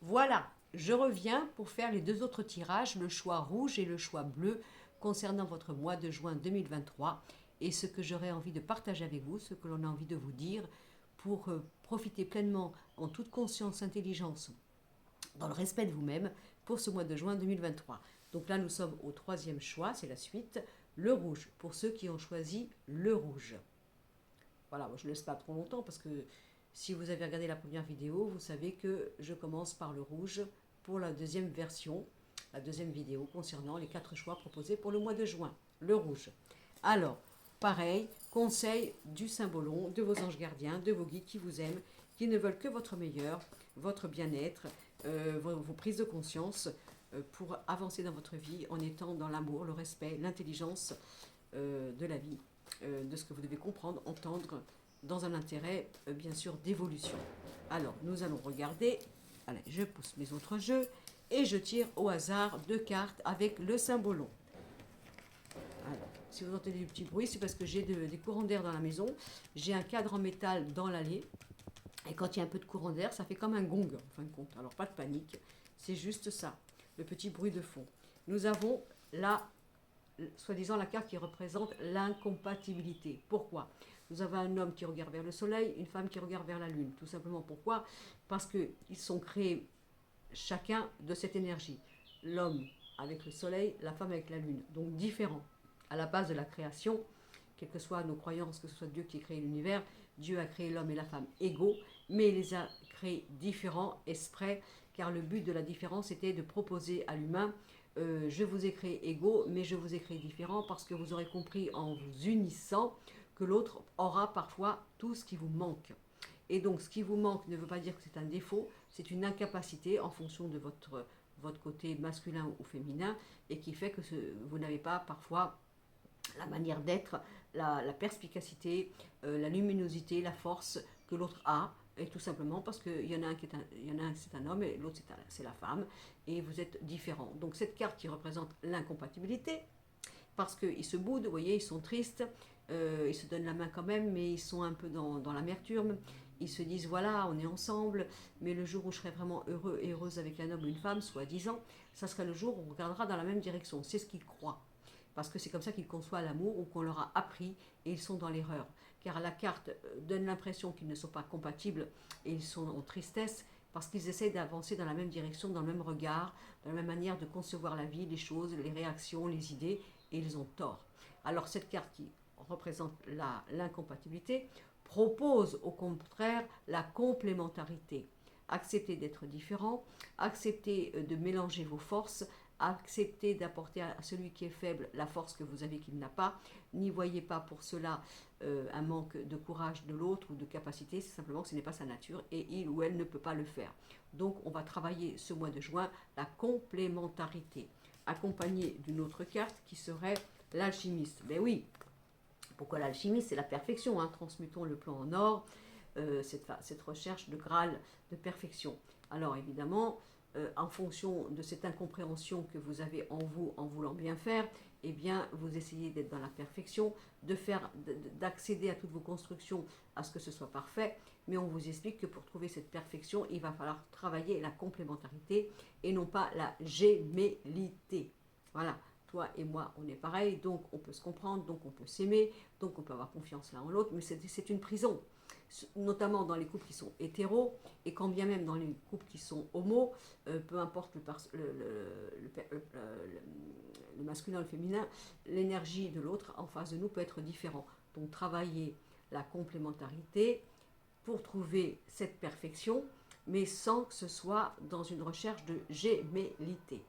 Voilà, je reviens pour faire les deux autres tirages, le choix rouge et le choix bleu, concernant votre mois de juin 2023 et ce que j'aurais envie de partager avec vous, ce que l'on a envie de vous dire pour profiter pleinement en toute conscience, intelligence, dans le respect de vous-même pour ce mois de juin 2023. Donc là, nous sommes au troisième choix, c'est la suite, le rouge, pour ceux qui ont choisi le rouge. Voilà, moi je ne laisse pas trop longtemps parce que si vous avez regardé la première vidéo, vous savez que je commence par le rouge pour la deuxième version, la deuxième vidéo concernant les 4 choix proposés pour le mois de juin, le rouge. Alors, pareil, conseil du symbolon, de vos anges gardiens, de vos guides qui vous aiment, qui ne veulent que votre meilleur, votre bien-être, vos prises de conscience pour avancer dans votre vie en étant dans l'amour, le respect, l'intelligence de la vie, de ce que vous devez comprendre, entendre, dans un intérêt, bien sûr, d'évolution. Alors, nous allons regarder. Allez, je pousse mes autres jeux et je tire au hasard 2 cartes avec le symbolon. Alors, si vous entendez du petit bruit, c'est parce que j'ai des courants d'air dans la maison. J'ai un cadre en métal dans l'allée. Et quand il y a un peu de courant d'air, ça fait comme un gong, en fin de compte. Alors, pas de panique, c'est juste ça, le petit bruit de fond. Nous avons là, soi-disant, la carte qui représente l'incompatibilité. Pourquoi? Vous avez un homme qui regarde vers le soleil, une femme qui regarde vers la lune. Tout simplement pourquoi? Parce qu'ils sont créés chacun de cette énergie. L'homme avec le soleil, la femme avec la lune. Donc différents. À la base de la création, quelles que soient nos croyances, que ce soit Dieu qui a créé l'univers, Dieu a créé l'homme et la femme égaux, mais il les a créés différents, exprès, car le but de la différence était de proposer à l'humain je vous ai créé égaux, mais je vous ai créé différents parce que vous aurez compris en vous unissant que l'autre aura parfois tout ce qui vous manque. Et donc, ce qui vous manque ne veut pas dire que c'est un défaut, c'est une incapacité en fonction de votre côté masculin ou féminin, et qui fait que vous n'avez pas parfois la manière d'être, la perspicacité, la luminosité, la force que l'autre a, et tout simplement parce qu'il y en a un c'est un homme et l'autre c'est la femme, et vous êtes différents. Donc cette carte qui représente l'incompatibilité, parce qu'ils se boudent, vous voyez, ils sont tristes, ils se donnent la main quand même, mais ils sont un peu dans l'amertume. Ils se disent, voilà, on est ensemble, mais le jour où je serai vraiment heureux et heureuse avec un homme ou une femme, soi-disant, ça sera le jour où on regardera dans la même direction. C'est ce qu'ils croient. Parce que c'est comme ça qu'ils conçoivent l'amour ou qu'on leur a appris et ils sont dans l'erreur. Car la carte donne l'impression qu'ils ne sont pas compatibles et ils sont en tristesse parce qu'ils essaient d'avancer dans la même direction, dans le même regard, dans la même manière de concevoir la vie, les choses, les réactions, les idées, et ils ont tort. Alors cette carte qui représente l'incompatibilité propose au contraire la complémentarité. Accepter d'être différent, accepter de mélanger vos forces, accepter d'apporter à celui qui est faible la force que vous avez qu'il n'a pas. N'y voyez pas pour cela un manque de courage de l'autre ou de capacité, c'est simplement que ce n'est pas sa nature et il ou elle ne peut pas le faire. Donc on va travailler ce mois de juin la complémentarité, accompagnée d'une autre carte qui serait l'alchimiste. Ben oui, pourquoi l'alchimiste? C'est la perfection, hein. Transmutons le plan en or, cette recherche de Graal de perfection. Alors évidemment, en fonction de cette incompréhension que vous avez en vous en voulant bien faire, eh bien vous essayez d'être dans la perfection, d'accéder à toutes vos constructions à ce que ce soit parfait, mais on vous explique que pour trouver cette perfection, il va falloir travailler la complémentarité et non pas la gémellité. Voilà, toi et moi, on est pareil, donc on peut se comprendre, donc on peut s'aimer, donc on peut avoir confiance l'un en l'autre, mais c'est une prison, notamment dans les couples qui sont hétéros, et quand bien même dans les couples qui sont homos, peu importe le masculin ou le féminin, l'énergie de l'autre en face de nous peut être différente. Donc travailler la complémentarité pour trouver cette perfection, mais sans que ce soit dans une recherche de gémellité.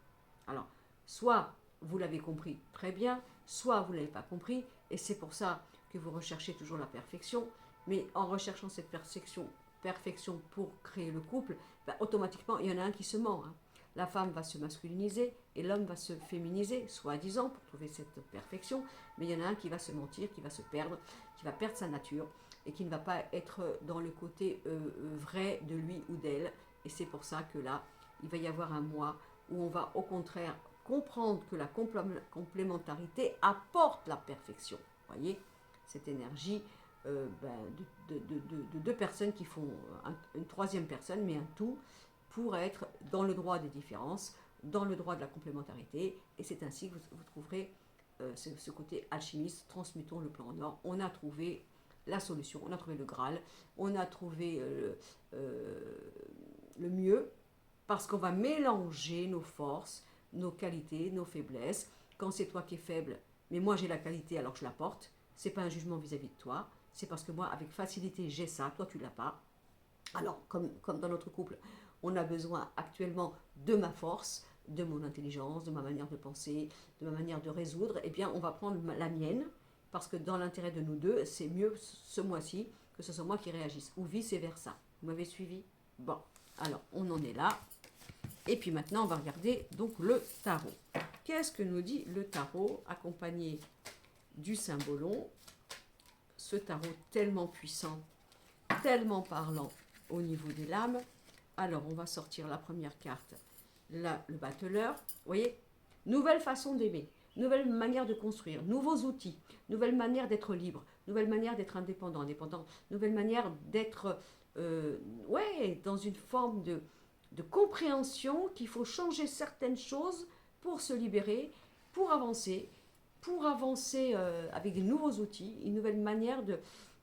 Alors, soit vous l'avez compris très bien, soit vous ne l'avez pas compris, et c'est pour ça que vous recherchez toujours la perfection, mais en recherchant cette perfection pour créer le couple, ben, automatiquement, il y en a un qui se ment. Hein. La femme va se masculiniser et l'homme va se féminiser, soi-disant, pour trouver cette perfection, mais il y en a un qui va se mentir, qui va se perdre, qui va perdre sa nature et qui ne va pas être dans le côté vrai de lui ou d'elle. Et c'est pour ça que là, il va y avoir un mois où on va au contraire comprendre que la complémentarité apporte la perfection. Vous voyez, cette énergie de deux personnes qui font une troisième personne, mais un tout, pour être dans le droit des différences, dans le droit de la complémentarité. Et c'est ainsi que vous trouverez ce côté alchimiste, transmettons le plan en or. On a trouvé la solution, on a trouvé le Graal, on a trouvé le mieux, parce qu'on va mélanger nos forces, nos qualités, nos faiblesses. Quand c'est toi qui es faible, mais moi j'ai la qualité alors que je la porte, c'est pas un jugement vis-à-vis de toi, c'est parce que moi avec facilité j'ai ça, toi tu l'as pas. Alors comme dans notre couple, on a besoin actuellement de ma force, de mon intelligence, de ma manière de penser, de ma manière de résoudre, eh bien on va prendre la mienne, parce que dans l'intérêt de nous deux, c'est mieux ce mois-ci que ce soit moi qui réagisse, ou vice-versa. Vous m'avez suivi? Bon, alors on en est là. Et puis maintenant, on va regarder donc le tarot. Qu'est-ce que nous dit le tarot accompagné du symbolon? Ce tarot tellement puissant, tellement parlant au niveau des lames. Alors, on va sortir la première carte, là, le battleur. Vous voyez, nouvelle façon d'aimer, nouvelle manière de construire, nouveaux outils, nouvelle manière d'être libre, nouvelle manière d'être indépendant, nouvelle manière d'être dans une forme de compréhension qu'il faut changer certaines choses pour se libérer, pour avancer avec des nouveaux outils, une nouvelle manière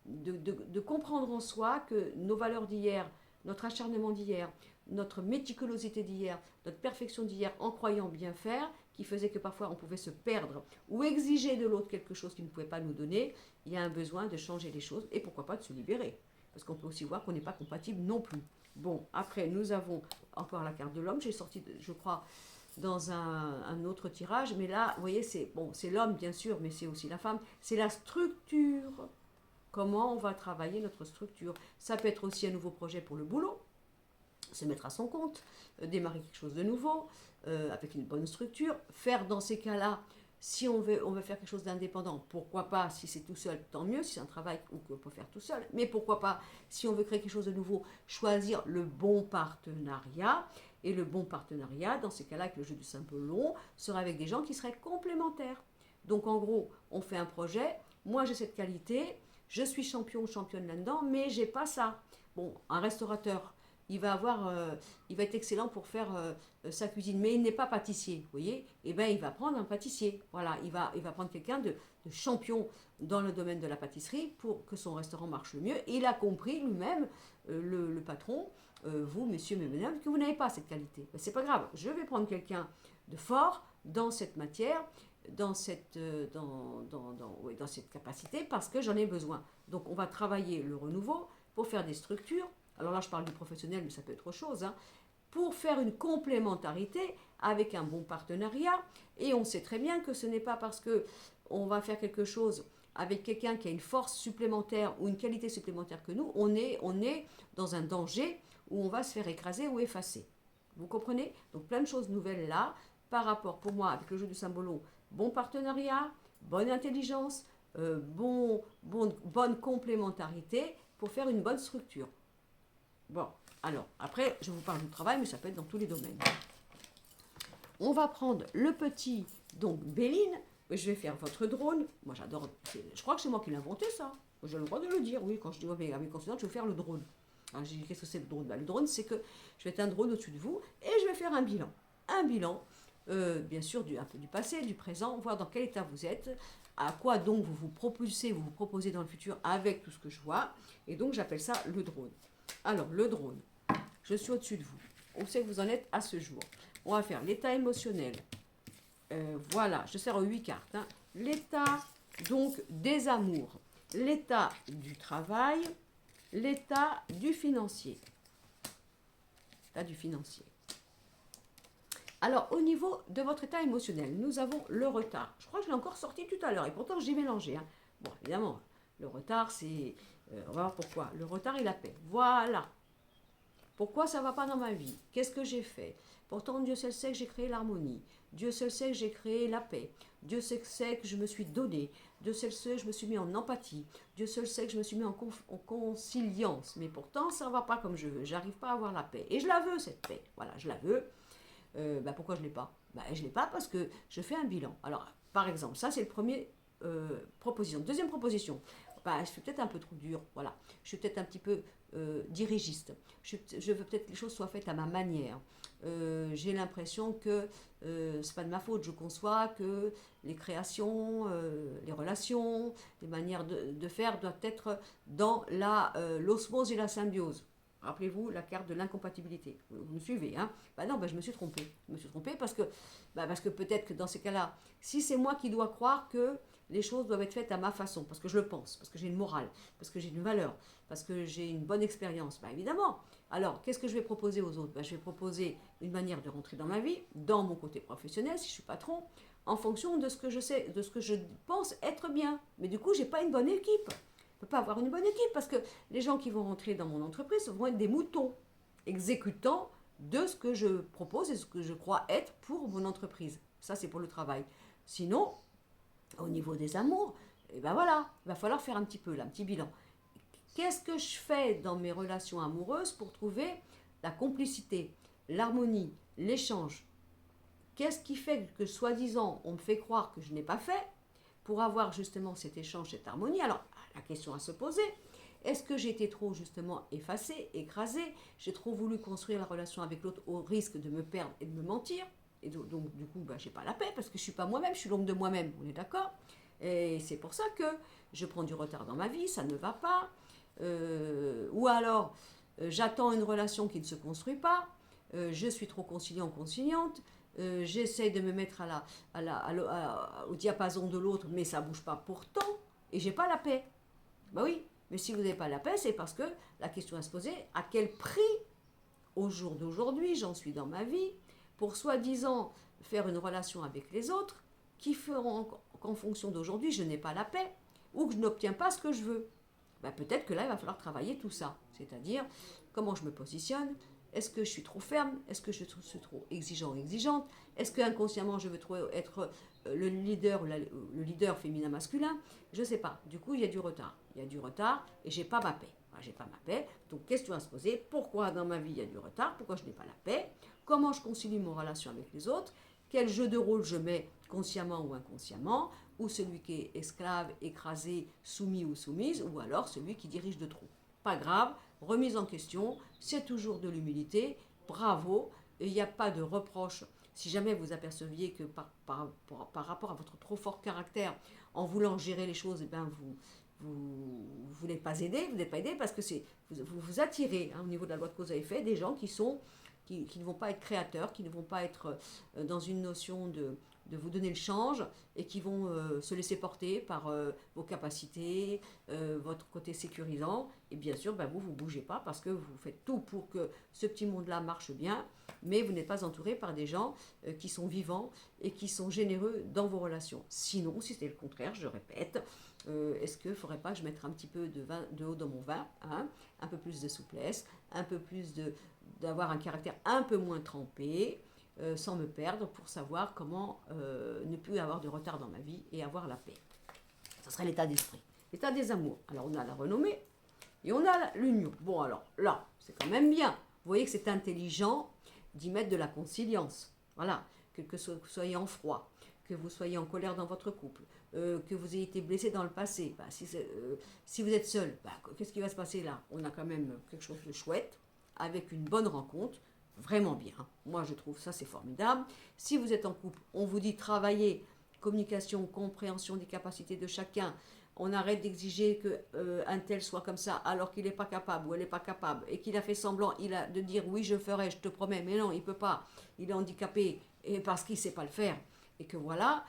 de comprendre en soi que nos valeurs d'hier, notre acharnement d'hier, notre méticulosité d'hier, notre perfection d'hier en croyant bien faire, qui faisait que parfois on pouvait se perdre ou exiger de l'autre quelque chose qu'il ne pouvait pas nous donner, il y a un besoin de changer les choses et pourquoi pas de se libérer. Parce qu'on peut aussi voir qu'on n'est pas compatible non plus. Bon, après, nous avons encore la carte de l'homme. J'ai sorti, je crois, dans un autre tirage. Mais là, vous voyez, c'est l'homme, bien sûr, mais c'est aussi la femme. C'est la structure. Comment on va travailler notre structure. Ça peut être aussi un nouveau projet pour le boulot. Se mettre à son compte. Démarrer quelque chose de nouveau. Avec une bonne structure. Faire dans ces cas-là, si on veut faire quelque chose d'indépendant, pourquoi pas, si c'est tout seul, tant mieux, si c'est un travail qu'on peut faire tout seul, mais pourquoi pas, si on veut créer quelque chose de nouveau, choisir le bon partenariat, et le bon partenariat, dans ces cas-là, avec le jeu du symbolon, sera avec des gens qui seraient complémentaires. Donc en gros, on fait un projet, moi j'ai cette qualité, je suis champion ou championne là-dedans, mais j'ai pas ça. Bon, un restaurateur, il va être excellent pour faire sa cuisine, mais il n'est pas pâtissier, vous voyez. Eh bien, il va prendre un pâtissier. Voilà, il va prendre quelqu'un de champion dans le domaine de la pâtisserie pour que son restaurant marche le mieux. Et il a compris lui-même, le patron, vous, messieurs, mesdames, que vous n'avez pas cette qualité. Ben, c'est pas grave, je vais prendre quelqu'un de fort dans cette matière, dans cette capacité, parce que j'en ai besoin. Donc, on va travailler le renouveau pour faire des structures. Alors là, je parle du professionnel, mais ça peut être autre chose, hein, pour faire une complémentarité avec un bon partenariat. Et on sait très bien que ce n'est pas parce que on va faire quelque chose avec quelqu'un qui a une force supplémentaire ou une qualité supplémentaire que nous, on est dans un danger où on va se faire écraser ou effacer. Vous comprenez? Donc plein de choses nouvelles là, par rapport pour moi avec le jeu du symbolon, bon partenariat, bonne intelligence, bonne complémentarité pour faire une bonne structure. Bon, alors, après, je vous parle du travail, mais ça peut être dans tous les domaines. On va prendre le petit, donc Béline. Je vais faire votre drone. Moi, j'adore. Je crois que c'est moi qui l'ai inventé, ça. J'ai le droit de le dire, oui. Quand je dis à mes consultants, je vais faire le drone. Alors, j'ai dit, qu'est-ce que c'est le drone? Le drone, c'est que je vais être un drone au-dessus de vous et je vais faire un bilan. Un bilan, bien sûr, un peu du passé, du présent, voir dans quel état vous êtes, à quoi donc vous vous proposez dans le futur avec tout ce que je vois. Et donc, j'appelle ça le drone. Alors, le drone, je suis au-dessus de vous. On sait que vous en êtes à ce jour. On va faire l'état émotionnel. Voilà, je sers aux 8 cartes. Hein. L'état, donc, des amours. L'état du travail. L'état du financier. L'état du financier. Alors, au niveau de votre état émotionnel, nous avons le retard. Je crois que je l'ai encore sorti tout à l'heure, et pourtant j'ai mélangé. Hein. Bon, évidemment, le retard, c'est... on va voir pourquoi. Le retard et la paix. Voilà. Pourquoi ça ne va pas dans ma vie? Qu'est-ce que j'ai fait? Pourtant, Dieu seul sait que j'ai créé l'harmonie. Dieu seul sait que j'ai créé la paix. Dieu seul sait que je me suis donné. Dieu seul sait que je me suis mis en empathie. Dieu seul sait que je me suis mis en conciliance. Mais pourtant, ça ne va pas comme je veux. J'arrive pas à avoir la paix. Et je la veux, cette paix. Voilà, je la veux. Pourquoi je ne l'ai pas? Je ne l'ai pas parce que je fais un bilan. Alors, par exemple, ça c'est le premier proposition. Deuxième proposition, bah, je suis peut-être un peu trop dure, voilà. Je suis peut-être un petit peu dirigiste. Je veux peut-être que les choses soient faites à ma manière. J'ai l'impression que c'est pas de ma faute. Je conçois que les créations, les relations, les manières de faire doivent être dans l'osmose et la symbiose. Rappelez-vous la carte de l'incompatibilité. Vous me suivez, hein? Bah non, bah je me suis trompée. Je me suis trompée parce que peut-être que dans ces cas-là, si c'est moi qui dois croire que les choses doivent être faites à ma façon, parce que je le pense, parce que j'ai une morale, parce que j'ai une valeur, parce que j'ai une bonne expérience, bah évidemment. Alors, qu'est-ce que je vais proposer aux autres? Bah, je vais proposer une manière de rentrer dans ma vie, dans mon côté professionnel, si je suis patron, en fonction de ce que je sais, de ce que je pense être bien. Mais du coup, j'ai pas une bonne équipe. Je ne peux pas avoir une bonne équipe parce que les gens qui vont rentrer dans mon entreprise vont être des moutons exécutants de ce que je propose et ce que je crois être pour mon entreprise. Ça, c'est pour le travail. Sinon, au niveau des amours, et ben voilà, il va falloir faire un petit peu, là, un petit bilan. Qu'est-ce que je fais dans mes relations amoureuses pour trouver la complicité, l'harmonie, l'échange? Qu'est-ce qui fait que, soi-disant, on me fait croire que je n'ai pas fait pour avoir justement cet échange, cette harmonie? Alors, la question à se poser, est-ce que j'ai été trop justement effacée, écrasée? J'ai trop voulu construire la relation avec l'autre au risque de me perdre et de me mentir? Et donc du coup, bah, j'ai pas la paix parce que je suis pas moi-même, je suis l'ombre de moi-même, on est d'accord? Et c'est pour ça que je prends du retard dans ma vie, ça ne va pas. Ou alors, j'attends une relation qui ne se construit pas, je suis trop conciliant, conciliante, j'essaie de me mettre au diapason de l'autre, mais ça ne bouge pas pourtant, et j'ai pas la paix. Ben oui, mais si vous n'avez pas la paix, c'est parce que la question à se poser, à quel prix, au jour d'aujourd'hui, j'en suis dans ma vie, pour soi-disant faire une relation avec les autres, qui feront qu'en fonction d'aujourd'hui, je n'ai pas la paix, ou que je n'obtiens pas ce que je veux. Ben peut-être que là, il va falloir travailler tout ça. C'est-à-dire, comment je me positionne, est-ce que je suis trop ferme? Est-ce que je suis trop exigeant ou exigeante? Est-ce que inconsciemment je veux trop être le leader féminin-masculin? Je ne sais pas. Du coup, il y a du retard. Il y a du retard et j'ai pas ma paix. Enfin, j'ai pas ma paix. Donc, question à se poser, pourquoi dans ma vie il y a du retard? Pourquoi je n'ai pas la paix? Comment je concilie mon relation avec les autres? Quel jeu de rôle je mets consciemment ou inconsciemment? Ou celui qui est esclave, écrasé, soumis ou soumise, ou alors celui qui dirige de trop. Pas grave, remise en question, c'est toujours de l'humilité, bravo, il n'y a pas de reproche. Si jamais vous aperceviez que par rapport à votre trop fort caractère, en voulant gérer les choses, eh ben vous n'êtes pas aidé, parce que vous attirez, hein, au niveau de la loi de cause à effet, des gens qui ne vont pas être créateurs, qui ne vont pas être dans une notion de vous donner le change et qui vont se laisser porter par vos capacités, votre côté sécurisant. Et bien sûr, ben vous ne bougez pas parce que vous faites tout pour que ce petit monde-là marche bien, mais vous n'êtes pas entouré par des gens qui sont vivants et qui sont généreux dans vos relations. Sinon, si c'est le contraire, je répète, est-ce qu'il ne faudrait pas que je mette un petit peu de eau dans mon vin, hein, un peu plus de souplesse, un peu plus d'avoir un caractère un peu moins trempé, sans me perdre, pour savoir comment ne plus avoir de retard dans ma vie et avoir la paix. Ce serait l'état d'esprit. L'état des amours. Alors on a la renommée et on a l'union. Bon alors là, c'est quand même bien. Vous voyez que c'est intelligent d'y mettre de la conciliance. Voilà, que vous soyez en froid, que vous soyez en colère dans votre couple, que vous ayez été blessé dans le passé. Bah, si vous êtes seul, bah, qu'est-ce qui va se passer là? On a quand même quelque chose de chouette, avec une bonne rencontre, vraiment bien. Moi, je trouve ça, c'est formidable. Si vous êtes en couple, on vous dit travailler, communication, compréhension des capacités de chacun. On arrête d'exiger qu'un tel soit comme ça alors qu'il n'est pas capable ou elle n'est pas capable et qu'il a fait semblant de dire oui, je ferai, je te promets, mais non, il ne peut pas. Il est handicapé et parce qu'il ne sait pas le faire. Et que voilà,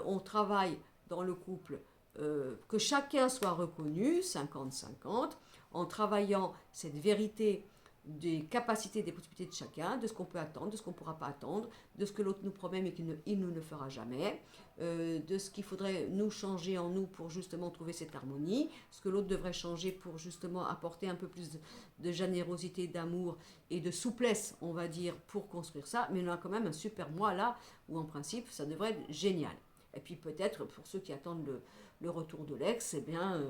on travaille dans le couple, que chacun soit reconnu, 50-50, en travaillant cette vérité des capacités, des possibilités de chacun, de ce qu'on peut attendre, de ce qu'on ne pourra pas attendre, de ce que l'autre nous promet mais qu'il ne le fera jamais, de ce qu'il faudrait nous changer en nous pour justement trouver cette harmonie, ce que l'autre devrait changer pour justement apporter un peu plus de générosité, d'amour et de souplesse, on va dire, pour construire ça. Mais on a quand même un super mois là où en principe ça devrait être génial. Et puis peut-être pour ceux qui attendent le retour de l'ex, eh bien,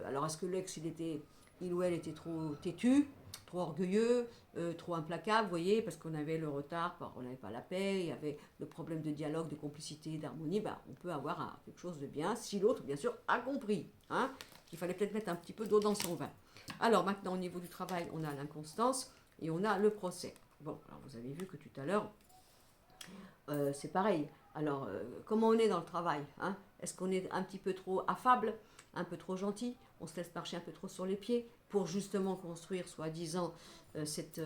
alors est-ce que l'ex il ou elle était trop têtu, trop orgueilleux, trop implacable, vous voyez, parce qu'on avait le retard, on n'avait pas la paix, il y avait le problème de dialogue, de complicité, d'harmonie, ben, on peut avoir quelque chose de bien, si l'autre, bien sûr, a compris, hein, qu'il fallait peut-être mettre un petit peu d'eau dans son vin. Alors maintenant, au niveau du travail, on a l'inconstance et on a le procès. Bon, alors vous avez vu que tout à l'heure, c'est pareil. Alors, comment on est dans le travail, hein? Est-ce qu'on est un petit peu trop affable, un peu trop gentil? On se laisse marcher un peu trop sur les pieds pour justement construire, soi-disant, cette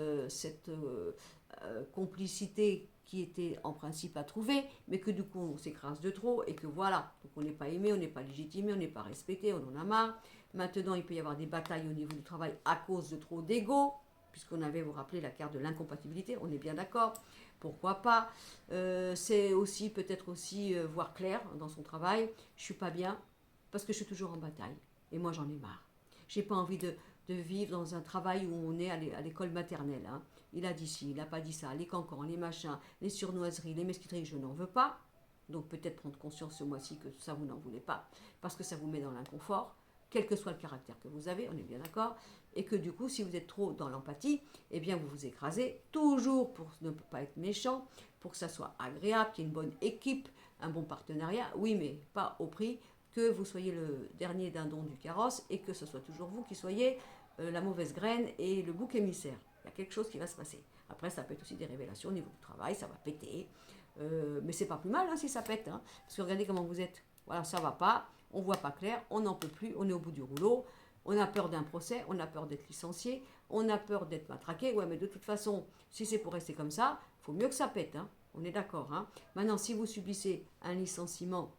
complicité qui était en principe à trouver, mais que du coup on s'écrase de trop et que voilà, donc on n'est pas aimé, on n'est pas légitimé, on n'est pas respecté, on en a marre. Maintenant, il peut y avoir des batailles au niveau du travail à cause de trop d'ego, puisqu'on avait, vous rappelez, la carte de l'incompatibilité, on est bien d'accord. Pourquoi pas? C'est aussi peut-être aussi voir clair dans son travail. Je suis pas bien parce que je suis toujours en bataille. Et moi j'en ai marre. J'ai pas envie de vivre dans un travail où on est à l'école maternelle. Hein. Il a dit ci, il n'a pas dit ça, les cancans, les machins, les surnoiseries, les mesquineries, je n'en veux pas. Donc peut-être prendre conscience ce mois-ci que ça vous n'en voulez pas parce que ça vous met dans l'inconfort, quel que soit le caractère que vous avez, on est bien d'accord, et que du coup, si vous êtes trop dans l'empathie, eh bien vous vous écrasez, toujours pour ne pas être méchant, pour que ça soit agréable, qu'il y ait une bonne équipe, un bon partenariat, oui, mais pas au prix que vous soyez le dernier dindon du carrosse et que ce soit toujours vous qui soyez la mauvaise graine et le bouc émissaire. Il y a quelque chose qui va se passer. Après, ça peut être aussi des révélations au niveau du travail, ça va péter, mais c'est pas plus mal hein, si ça pète, hein, parce que regardez comment vous êtes, voilà, ça va pas, on voit pas clair, on n'en peut plus, on est au bout du rouleau, on a peur d'un procès, on a peur d'être licencié, on a peur d'être matraqué. Ouais, mais de toute façon, si c'est pour rester comme ça, il faut mieux que ça pète. Hein. On est d'accord. Hein. Maintenant, si vous subissez un licenciement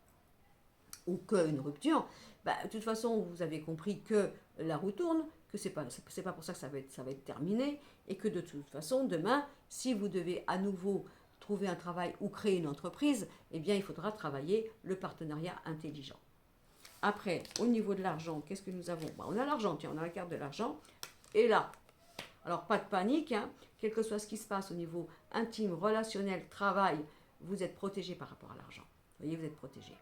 ou qu'une rupture, bah, de toute façon, vous avez compris que la roue tourne, que c'est pas pour ça que ça va être terminé, et que de toute façon, demain, si vous devez à nouveau trouver un travail ou créer une entreprise, eh bien, il faudra travailler le partenariat intelligent. Après, au niveau de l'argent, qu'est-ce que nous avons? On a l'argent, tiens, on a la carte de l'argent. Et là, alors pas de panique, hein, quel que soit ce qui se passe au niveau intime, relationnel, travail, vous êtes protégé par rapport à l'argent. Vous voyez, vous êtes protégé.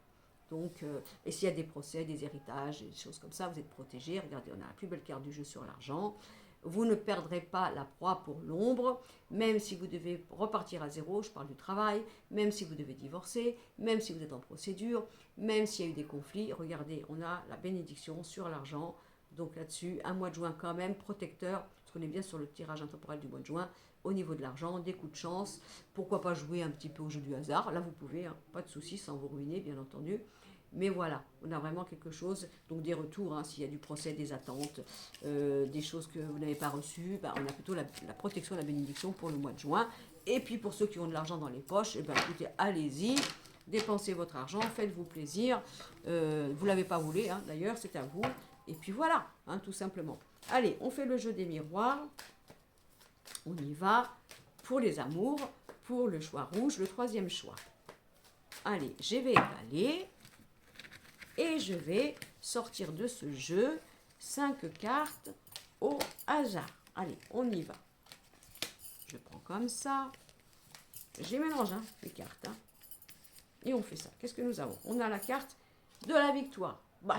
Donc, et s'il y a des procès, des héritages, des choses comme ça, vous êtes protégé. Regardez, on a la plus belle carte du jeu sur l'argent. Vous ne perdrez pas la proie pour l'ombre, même si vous devez repartir à zéro, je parle du travail, même si vous devez divorcer, même si vous êtes en procédure, même s'il y a eu des conflits. Regardez, on a la bénédiction sur l'argent. Donc là-dessus, un mois de juin quand même protecteur, parce qu'on est bien sur le tirage intemporel du mois de juin, au niveau de l'argent, des coups de chance. Pourquoi pas jouer un petit peu au jeu du hasard? Là, vous pouvez, hein, pas de souci, sans vous ruiner, bien entendu. Mais voilà, on a vraiment quelque chose, donc des retours, hein, s'il y a du procès, des attentes, des choses que vous n'avez pas reçues, ben, on a plutôt la protection, la bénédiction pour le mois de juin. Et puis pour ceux qui ont de l'argent dans les poches, eh ben, écoutez, allez-y, dépensez votre argent, faites-vous plaisir. Vous ne l'avez pas voulu, hein, d'ailleurs, c'est à vous. Et puis voilà, hein, tout simplement. Allez, on fait le jeu des miroirs. On y va pour les amours, pour le choix rouge, le troisième choix. Allez, je vais étaler. Et je vais sortir de ce jeu 5 cartes au hasard. Allez, on y va. Je prends comme ça. J'ai mélangé hein, les cartes. Hein. Et on fait ça. Qu'est-ce que nous avons? On a la carte de la victoire. Bah,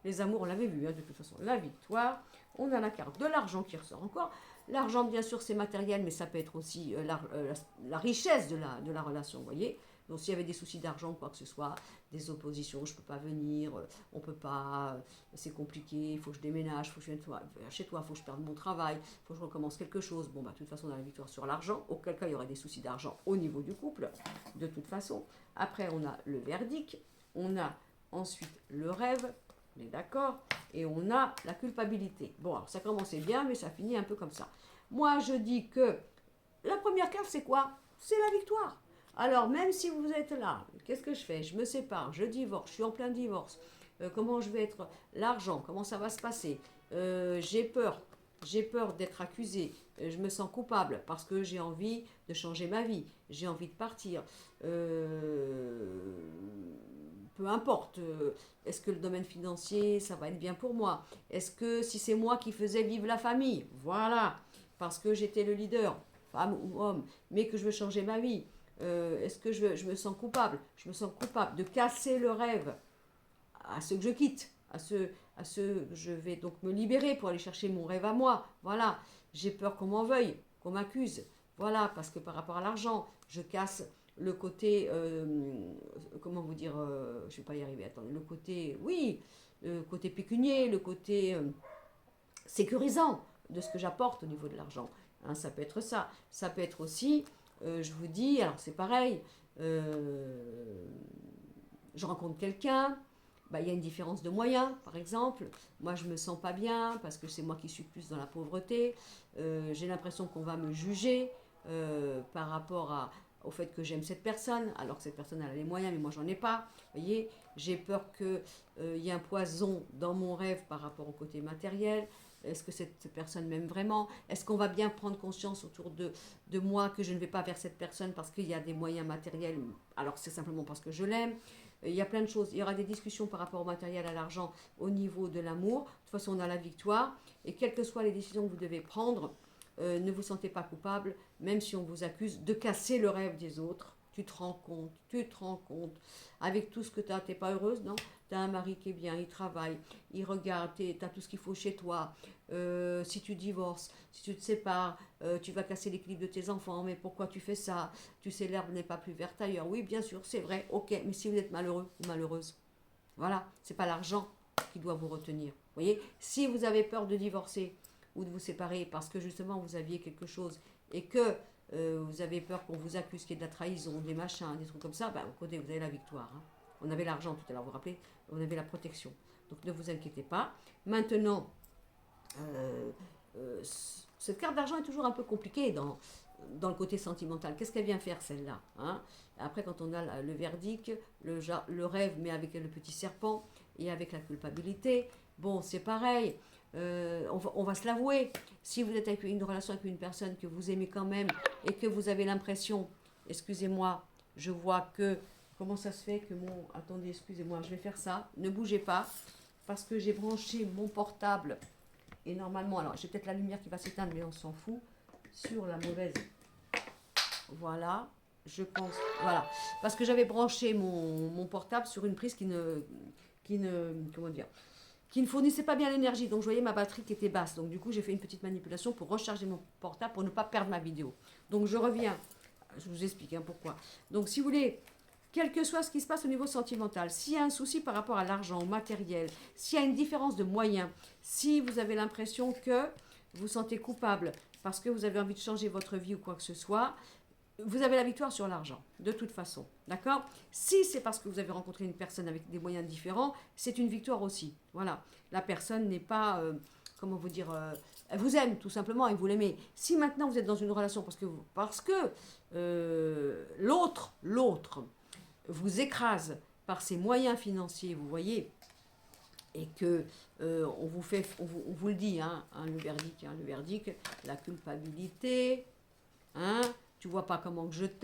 les amours, on l'avait vu, hein, de toute façon. La victoire. On a la carte de l'argent qui ressort encore. L'argent, bien sûr, c'est matériel, mais ça peut être aussi la richesse de la relation, vous voyez. Donc s'il y avait des soucis d'argent, quoi que ce soit, des oppositions, je ne peux pas venir, on ne peut pas, c'est compliqué, il faut que je déménage, il faut que je vienne chez toi, il faut que je perde mon travail, il faut que je recommence quelque chose. Bon, bah, de toute façon, on a la victoire sur l'argent. Auquel cas, il y aurait des soucis d'argent au niveau du couple, de toute façon. Après, on a le verdict, on a ensuite le rêve, on est d'accord, et on a la culpabilité. Bon, alors ça commençait bien, mais ça finit un peu comme ça. Moi, je dis que la première carte, c'est quoi? C'est la victoire. Alors, même si vous êtes là, qu'est-ce que je fais? Je me sépare, je divorce, je suis en plein divorce. Comment je vais être? L'argent, comment ça va se passer? J'ai peur d'être accusée. Je me sens coupable parce que j'ai envie de changer ma vie. J'ai envie de partir. Peu importe. Est-ce que le domaine financier, ça va être bien pour moi? Est-ce que si c'est moi qui faisais vivre la famille? Voilà. Parce que j'étais le leader, femme ou homme, mais que je veux changer ma vie. Est-ce que je me sens coupable? Je me sens coupable de casser le rêve à ceux que je quitte, à ceux que je vais donc me libérer pour aller chercher mon rêve à moi. Voilà, j'ai peur qu'on m'en veuille, qu'on m'accuse. Voilà, parce que par rapport à l'argent, je casse le côté, comment vous dire, je ne vais pas y arriver, attendez, le côté, oui, le côté pécunier, le côté sécurisant de ce que j'apporte au niveau de l'argent. Hein, ça peut être ça. Ça peut être aussi, je vous dis, alors c'est pareil, je rencontre quelqu'un, bah, il y a une différence de moyens, par exemple. Moi, je me sens pas bien parce que c'est moi qui suis plus dans la pauvreté. J'ai l'impression qu'on va me juger par rapport au fait que j'aime cette personne, alors que cette personne elle a les moyens, mais moi j'en ai pas. Vous voyez, j'ai peur qu'il y ait un poison dans mon rêve par rapport au côté matériel. Est-ce que cette personne m'aime vraiment? Est-ce qu'on va bien prendre conscience autour de moi que je ne vais pas vers cette personne parce qu'il y a des moyens matériels, alors c'est simplement parce que je l'aime? Il y a plein de choses. Il y aura des discussions par rapport au matériel, à l'argent, au niveau de l'amour. De toute façon, on a la victoire. Et quelles que soient les décisions que vous devez prendre, ne vous sentez pas coupable, même si on vous accuse de casser le rêve des autres. Tu te rends compte, avec tout ce que tu as, tu n'es pas heureuse, non? Tu as un mari qui est bien, il travaille, il regarde, tu as tout ce qu'il faut chez toi. Si tu divorces, si tu te sépares, tu vas casser l'équilibre de tes enfants, mais pourquoi tu fais ça? Tu sais, l'herbe n'est pas plus verte ailleurs. Oui, bien sûr, c'est vrai, ok, mais si vous êtes malheureux ou malheureuse, voilà, c'est pas l'argent qui doit vous retenir. Vous voyez, si vous avez peur de divorcer ou de vous séparer parce que justement vous aviez quelque chose et que vous avez peur qu'on vous accuse qu'il y ait de la trahison, des machins, des trucs comme ça, ben, au côté, vous avez la victoire. Hein. On avait l'argent tout à l'heure, vous vous rappelez, on avait la protection. Donc ne vous inquiétez pas. Maintenant, cette carte d'argent est toujours un peu compliquée dans le côté sentimental. Qu'est-ce qu'elle vient faire celle-là, hein? Après, quand on a le verdict, le rêve, mais avec le petit serpent et avec la culpabilité, bon, c'est pareil. On va se l'avouer. Si vous êtes avec une relation avec une personne que vous aimez quand même et que vous avez l'impression, excusez-moi, je vois que, comment ça se fait que mon, attendez, excusez-moi, je vais faire ça, ne bougez pas, parce que j'ai branché mon portable et normalement, alors j'ai peut-être la lumière qui va s'éteindre, mais on s'en fout, sur la mauvaise. Voilà, je pense, voilà, parce que j'avais branché mon portable sur une prise comment dire, qui ne fournissait pas bien l'énergie. Donc je voyais ma batterie qui était basse. Donc du coup, j'ai fait une petite manipulation pour recharger mon portable pour ne pas perdre ma vidéo. Donc je reviens. Je vous explique pourquoi. Donc si vous voulez, quel que soit ce qui se passe au niveau sentimental, s'il y a un souci par rapport à l'argent, au matériel, s'il y a une différence de moyens, si vous avez l'impression que vous sentez coupable parce que vous avez envie de changer votre vie ou quoi que ce soit, vous avez la victoire sur l'argent, de toute façon. D'accord? Si c'est parce que vous avez rencontré une personne avec des moyens différents, c'est une victoire aussi. Voilà. La personne n'est pas, comment vous dire, elle vous aime tout simplement et vous l'aimez. Si maintenant vous êtes dans une relation parce que l'autre vous écrase par ses moyens financiers, vous voyez, et que on vous le dit, hein, le verdict, la culpabilité, hein, tu vois pas comment que je t'aime.